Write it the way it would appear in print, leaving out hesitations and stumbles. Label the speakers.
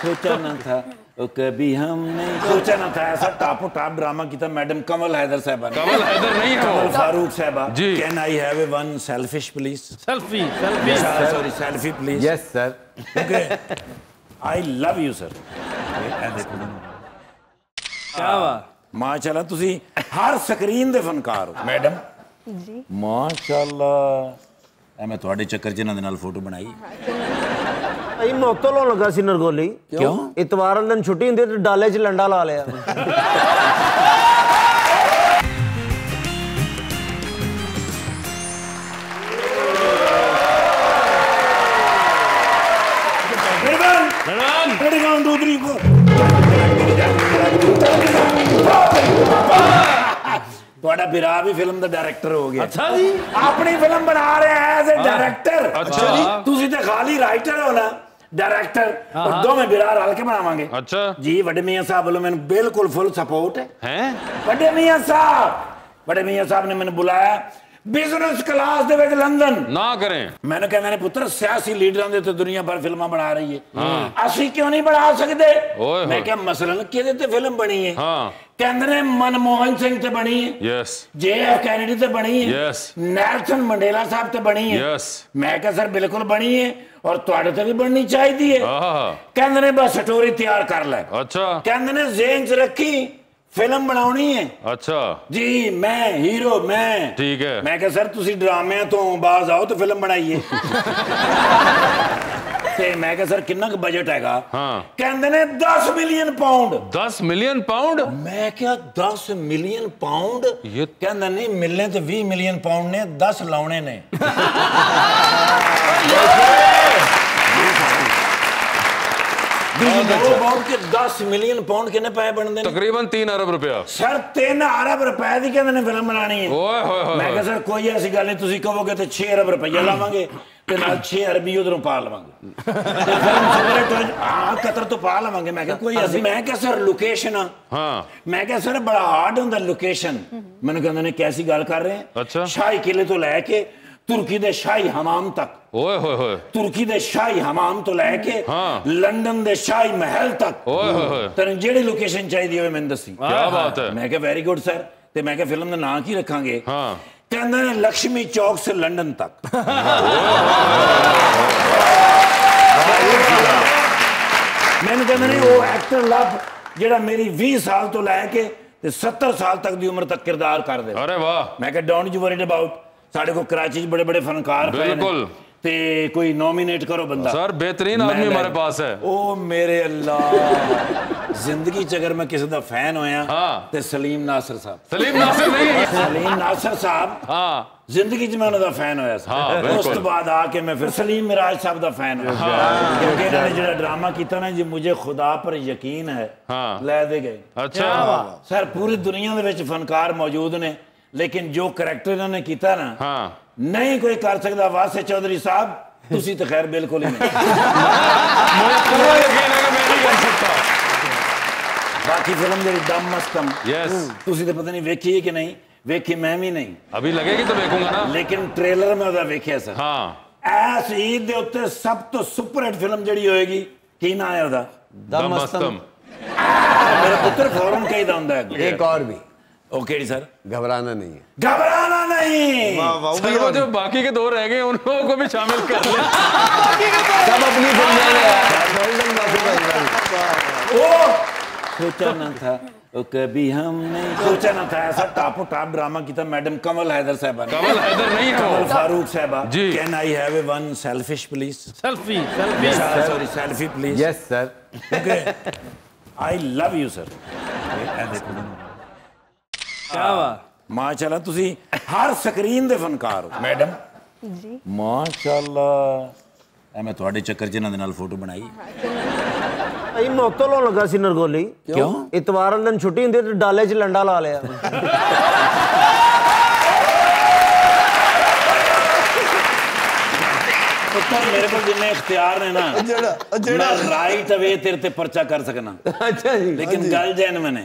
Speaker 1: सोचा न था वो कभी हमने सोचा न था ऐसा टापो टाप ड्रामा किया मैडम कमल हैदर साहबा ने।
Speaker 2: कमल हैदर नहीं है
Speaker 1: कमल
Speaker 2: वो।
Speaker 1: फारूक साहबा
Speaker 2: जी।
Speaker 1: Can I have a one selfish please?
Speaker 2: Selfie
Speaker 1: sorry selfie please.
Speaker 3: Yes sir.
Speaker 1: Okay I love you sir.
Speaker 2: क्या बात
Speaker 1: माशाअल्लाह तुसी हर स्क्रीन दे फनकार हो मैडम जी। माशाअल्लाह मैं ਤੁਹਾਡੇ ਚੱਕਰ 'ਚ ਇਹਨਾਂ ਦੇ ਨਾਲ ਫੋਟੋ ਬਣਾਈ।
Speaker 3: ਭਾਈ ਮੈਂ ਉੱਤੋਂ ਲਾਉਣ ਲੱਗਾ ਸੀ ਨਰਗੋਲੀ।
Speaker 1: ਕਿਉਂ?
Speaker 3: ਇਤਵਾਰ ਵਾਲੇ ਦਿਨ ਛੁੱਟੀ ਹੁੰਦੀ ਤੇ ਡਾਲੇ 'ਚ ਲੰਡਾ ਲਾ ਲਿਆ।
Speaker 1: ਤੁਹਾਡਾ ਬਿਰਾ ਵੀ ਫਿਲਮ ਦਾ ਡਾਇਰੈਕਟਰ ਹੋ ਗਿਆ।
Speaker 2: अच्छा जी।
Speaker 1: ਆਪਣੀ ਫਿਲਮ ਬਣਾ ਰਿਹਾ ਹੈ ਐਜ਼ ਅ ਡਾਇਰੈਕਟਰ।
Speaker 2: अच्छा जी।
Speaker 1: ਤੁਸੀਂ ਤੇ ਖਾਲੀ ਰਾਈਟਰ ਹੋ ਨਾ ਡਾਇਰੈਕਟਰ ਔਰ ਦੋਵੇਂ ਬਿਰਾ ਰਲ ਕੇ ਬਣਾਵਾਂਗੇ।
Speaker 2: अच्छा
Speaker 1: ਜੀ ਵੱਡੇ ਮੀਆਂ ਸਾਹਿਬ ਵੱਲੋਂ ਮੈਨੂੰ ਬਿਲਕੁਲ ਫੁੱਲ ਸਪੋਰਟ ਹੈ।
Speaker 2: हैं
Speaker 1: ਵੱਡੇ ਮੀਆਂ ਸਾਹਿਬ ਨੇ ਮੈਨੂੰ ਬੁਲਾਇਆ ਬਿਜ਼ਨਸ ਕਲਾਸ ਦੇ ਵਿੱਚ ਲੰਡਨ।
Speaker 2: ना करें
Speaker 1: ਮੈਨੂੰ ਕਹਿੰਦੇ ਨੇ ਪੁੱਤਰ ਸਿਆਸੀ ਲੀਡਰਾਂ ਦੇ ਤੇ ਦੁਨੀਆ ਭਰ ਫਿਲਮਾਂ ਬਣਾ ਰਹੀ ਹੈ ਅਸੀਂ ਕਿਉਂ ਨਹੀਂ ਬਣਾ ਸਕਦੇ?
Speaker 2: ਓਏ
Speaker 1: ਮੈਂ ਕਿਹਾ ਮਸਲਨ ਕਿਹਦੇ ਤੇ ਫਿਲਮ ਬਣੀ ਹੈ?
Speaker 2: हाँ
Speaker 1: ਕਹਿੰਦੇ ਨੇ ਮਨਮੋਹਨ ਸਿੰਘ ਤੇ ਬਣੀ ਹੈ,
Speaker 2: यस
Speaker 1: JF ਕੈਨੇਡੀ ਤੇ ਬਣੀ ਹੈ,
Speaker 2: Yes।
Speaker 1: ਨੈਲਸਨ ਮੰਡੇਲਾ ਸਾਹਿਬ ਤੇ ਬਣੀ ਹੈ।
Speaker 2: यस
Speaker 1: ਮੈਂ ਕਿਹਾ ਸਰ ਬਿਲਕੁਲ ਬਣੀ ਹੈ ਔਰ ਤੁਹਾਡੇ ਤੇ ਵੀ ਬਣਨੀ ਚਾਹੀਦੀ ਹੈ।
Speaker 2: आहा
Speaker 1: ਕਹਿੰਦੇ ਨੇ ਬਸ ਸਟੋਰੀ ਤਿਆਰ ਕਰ ਲੈ।
Speaker 2: अच्छा
Speaker 1: ਕਹਿੰਦੇ ਨੇ ਜ਼ੇਨ 'ਚ ਰੱਖੀ ਫਿਲਮ ਬਣਾਉਣੀ ਹੈ।
Speaker 2: अच्छा
Speaker 1: ਜੀ ਮੈਂ ਹੀਰੋ ਮੈਂ
Speaker 2: ठीक है
Speaker 1: ਮੈਂ ਕਿਹਾ ਸਰ ਤੁਸੀਂ ਡਰਾਮਿਆਂ ਤੋਂ ਬਾਜ਼ ਆਓ ਤੇ ਫਿਲਮ ਬਣਾਈਏ। ਤੇ ਮੈਂ ਕਿਹਾ ਸਰ ਕਿੰਨਾ ਕੁ ਬਜਟ ਹੈਗਾ?
Speaker 2: हाँ
Speaker 1: ਕਹਿੰਦੇ ਨੇ 10 ਮਿਲੀਅਨ ਪਾਉਂਡ।
Speaker 2: 10 मिलियन पाउंड
Speaker 1: ਮੈਂ ਕਿਹਾ 10 ਮਿਲੀਅਨ ਪਾਉਂਡ?
Speaker 2: ये
Speaker 1: ਕਹਿੰਦਾ ਨਹੀਂ ਮਿਲਨੇ ਤੇ 20 ਮਿਲੀਅਨ ਪਾਉਂਡ ਨੇ 10 ਲਾਉਣੇ ਨੇ। ਕਿ 10 ਮਿਲੀਅਨ ਪਾਉਂਡ ਕਿੰਨੇ ਪੈਸੇ ਬਣਦੇ ਨੇ?
Speaker 2: तकरीबन 3 अरब रुपया।
Speaker 1: ਸਰ 3 ਅਰਬ ਰੁਪਏ ਦੀ ਕਹਿੰਦੇ ਨੇ ਫਿਲਮ ਬਣਾਣੀ ਹੈ।
Speaker 2: ओए होए
Speaker 1: ਮੈਂ
Speaker 2: होए
Speaker 1: ਕਿਹਾ ਸਰ ਕੋਈ ਐਸੀ ਗੱਲ ਨਹੀਂ ਤੁਸੀਂ ਕਹੋਗੇ ਤੇ 6 ਅਰਬ ਰੁਪਈਆ ਲਾਵਾਂਗੇ ਤੇ ਨਾਲ 6 ਅਰਬੀ ਉਧਰੋਂ ਪਾ ਲਵਾਂਗੇ। ਹਾਂ ਕਤਰ ਤੋਂ ਪਾ ਲਵਾਂਗੇ। ਮੈਂ ਕਿਹਾ ਕੋਈ ਐਸੀ ਮੈਂ ਕਿਹਾ ਸਰ ਲੋਕੇਸ਼ਨ
Speaker 2: हाँ
Speaker 1: ਮੈਂ ਕਿਹਾ ਸਰ ਬੜਾ ਹਾਰਡ ਹੁੰਦਾ ਲੋਕੇਸ਼ਨ। ਮੈਨੂੰ ਕਹਿੰਦੇ ਨੇ ਕੈਸੀ ਗੱਲ ਕਰ ਰਹੇ ਹੈ?
Speaker 2: अच्छा
Speaker 1: ਸ਼ਾਹੀ ਕਿਲੇ ਤੋਂ ਲੈ ਕੇ ਤੁਰਕੀ ਦੇ ਸ਼ਾਹੀ ਹਮਾਮ ਤੱਕ,
Speaker 2: ओए होए होए
Speaker 1: ਤੁਰਕੀ ਦੇ ਸ਼ਾਹੀ ਹਮਾਮ ਤੋਂ ਲੈ ਕੇ
Speaker 2: ਹਾਂ।
Speaker 1: ਲੰਡਨ ਦੇ ਸ਼ਾਹੀ ਮਹਿਲ ਤੱਕ
Speaker 2: ओए होए होए
Speaker 1: ਤੈਨੂੰ ਜਿਹੜੀ ਲੋਕੇਸ਼ਨ ਚਾਹੀਦੀ ਹੋਵੇ ਮੈਨੂੰ ਦੱਸੀ।
Speaker 2: क्या बात है।
Speaker 1: ਮੈਂ ਕਿਹਾ ਵੈਰੀ ਗੁੱਡ ਸਰ। ਤੇ ਮੈਂ ਕਿਹਾ ਫਿਲਮ ਦਾ ਨਾਂ ਕੀ ਰੱਖਾਂਗੇ?
Speaker 2: हाँ
Speaker 1: ਕਹਿੰਦੇ ਨੇ ਲక్ష్ਮੀ ਚੌਕ ਸੇ ਲੰਡਨ ਤੱਕ। ਮੈਨੂੰ ਕਹਿੰਦੇ ਨੇ ਉਹ ਐਕਟਰ ਲੱਭ ਜਿਹੜਾ ਮੇਰੀ 20 ਸਾਲ ਤੋਂ ਲੈ ਕੇ ਤੇ 70 ਸਾਲ ਤੱਕ ਦੀ ਉਮਰ ਤੱਕ ਕਿਰਦਾਰ ਕਰ ਦੇ।
Speaker 2: अरे वाह
Speaker 1: ਮੈਂ ਕਿਹਾ ਡੋਂਟ ਯੂ ਵਰੀਡ ਅਬਾਊਟ ਸਾਡੇ ਕੋਲ ਕਰਾਚੀ 'ਚ ਬੜੇ ਬੜੇ ਫਨਕਾਰ ਪਏ ਨੇ
Speaker 2: बिल्कुल
Speaker 1: ਤੇ ਕੋਈ ਨੋਮੀਨੇਟ ਕਰੋ ਬੰਦਾ।
Speaker 2: सर बेहतरीन आदमी हमारे पास है।
Speaker 1: ओ मेरे अल्लाह जिंदगी च अगर मैं किसी दा फैन होया ते सलीम नासर साहब।
Speaker 2: सलीम नासिर नहीं है।
Speaker 1: सलीम नासर साहब
Speaker 2: हाँ
Speaker 1: जिंदगी च मैं उन्होंने फैन होया सा।
Speaker 2: हाँ, बिल्कुल।
Speaker 1: उस तो बाद आके मैं फिर सलीम मिराज साहब दा फैन होया क्योंकि इन्होंने जो ड्रामा किया ना जी मुझे खुदा पर यकीन है
Speaker 2: हाँ
Speaker 1: लै दे गए।
Speaker 2: अच्छा
Speaker 1: सर पूरी दुनिया दे विच फनकार मौजूद ने लेकिन जो करैक्टर इन्होंने किया ना
Speaker 2: हाँ
Speaker 1: नहीं कोई कर सकता। वासे चौधरी साहब तुसी तो खैर बिल्कुल ही नहीं।
Speaker 2: मुझे पूरा यकीन है कि मैं नहीं कर सकता।
Speaker 1: बाकी फिल्म मेरी दम मस्तम
Speaker 2: यस
Speaker 1: तुसी तो पता नहीं वेखी है कि नहीं वेखी मैं भी नहीं
Speaker 2: अभी लगेगी तो देखूंगा ना।
Speaker 1: लेकिन ट्रेलर में ਉਹਦਾ ਵੇਖਿਆ ਸਰ।
Speaker 2: हाँ
Speaker 1: ਐਸ ਈਦ ਦੇ ਉੱਤੇ ਸਭ ਤੋਂ ਸੁਪਰ ਹਿੱਟ ਫਿਲਮ ਜਿਹੜੀ ਹੋਏਗੀ ਕੀ ਨਾਂ ਹੈ ਉਹਦਾ?
Speaker 2: दमस्तम।
Speaker 1: ਮੇਰਾ ਪੁੱਤਰ ਫੌਰਨ ਕਹੀਦਾ ਹੁੰਦਾ ਹੈ।
Speaker 3: एक और भी
Speaker 1: ਉਹ ਕਿਹੜੀ ਸਰ?
Speaker 3: घबराना नहीं है।
Speaker 1: घबराना नहीं।
Speaker 2: सर वो जो बाकी के 2 रह गए उन लोगों को भी शामिल कर ले।
Speaker 3: सब अपनी फिल्में हैं।
Speaker 1: ओ सोचा न था वो कभी हमने सोचा न था ऐसा टापो टाप ड्रामा किया मैडम कमल हैदर साहबा ने।
Speaker 2: कमल हैदर नहीं है
Speaker 1: कमल
Speaker 2: वो।
Speaker 1: फारूक साहबा
Speaker 2: जी।
Speaker 1: Can I have a one selfish please?
Speaker 2: Selfie
Speaker 1: sorry selfie please.
Speaker 3: Yes sir.
Speaker 1: Okay I love you sir.
Speaker 2: क्या बात
Speaker 1: माशाल्लाह तुसी हर स्क्रीन दे फनकार हो मैडम जी। माशाल्लाह मैं ਤੁਹਾਡੇ ਚੱਕਰ 'ਚ ਇਹਨਾਂ ਦੇ ਨਾਲ ਫੋਟੋ ਬਣਾਈ।
Speaker 3: ਭਾਈ ਮੈਂ ਉੱਤੋਂ ਲਾਉਣ ਲੱਗਾ ਸੀ ਨਰਗੋਲੀ।
Speaker 1: ਕਿਉਂ?
Speaker 3: ਇਤਵਾਰ ਵਾਲੇ ਦਿਨ ਛੁੱਟੀ ਹੁੰਦੀ ਤੇ ਡਾਲੇ 'ਚ ਲੰਡਾ ਲਾ ਲਿਆ।
Speaker 1: ਪੁੱਤਰ ਮੇਰੇ ਕੋਲ ਜਿੰਨੇ ਇਖਤਿਆਰ ਨੇ ਨਾ ਮੈਂ ਰਾਈਟ ਅਵੇ ਤੇਰੇ ਤੇ ਪਰਚਾ ਕਰ ਸਕਣਾ।
Speaker 3: अच्छा जी
Speaker 1: लेकिन गल जैन मैंने